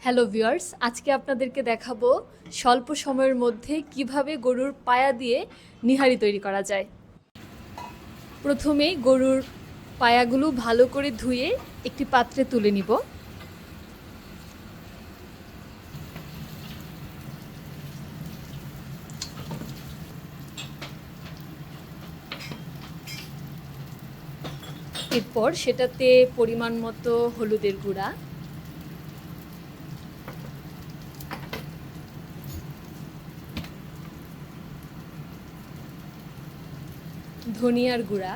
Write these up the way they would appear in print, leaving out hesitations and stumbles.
Hello viewers, আজকে আপনাদেরকে দেখাবো স্বল্প সময়ের মধ্যে কিভাবে গরুর পায়া দিয়ে নিহারি তৈরি করা যায়। প্রথমেই গরুর পায়াগুলো ভালো করে ধুয়ে একটি পাত্রে তুলে নিব। এরপর সেটাতে পরিমাণ মতো হলুদের গুঁড়া, ধনিয়ার গুঁড়া,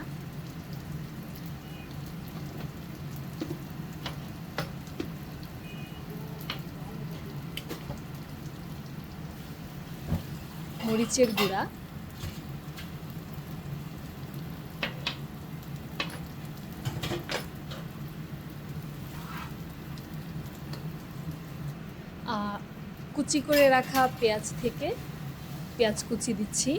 মরিচের গুঁড়া, কুচি করে রাখা পেঁয়াজ থেকে পেঁয়াজ কুচি দিচ্ছি,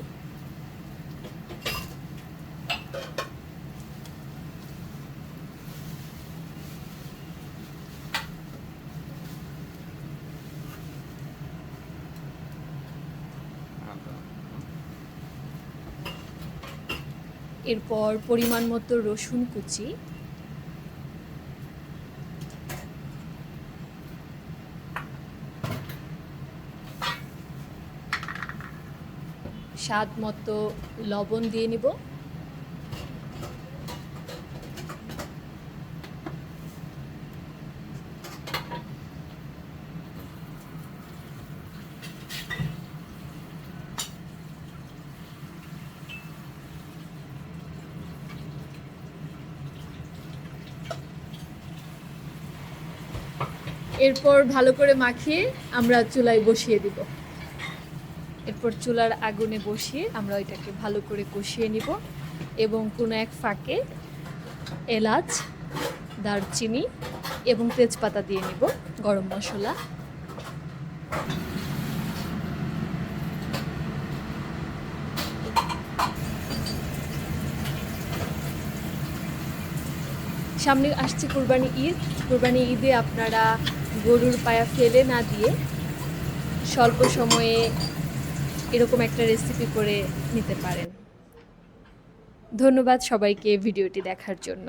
এরপর পরিমাণ মতো রসুন কুচি, স্বাদ মতো লবণ দিয়ে নিব, এরপর ভালো করে মাখিয়ে আমরা চুলায় বসিয়ে দিব। এরপর চুলার আগুনে বসিয়ে আমরা এটাকে ভালো করে কষিয়ে নিব এবং কোনো এক ফাঁকে এলাচ, দারচিনি এবং তেজপাতা দিয়ে নিব, গরম মশলা। সামনে আসছে কুরবানি ঈদে আপনারা গরুর পায়া ফেলে না দিয়ে স্বল্প সময়ে এরকম একটা রেসিপি করে নিতে পারেন। ধন্যবাদ সবাইকে ভিডিওটি দেখার জন্য।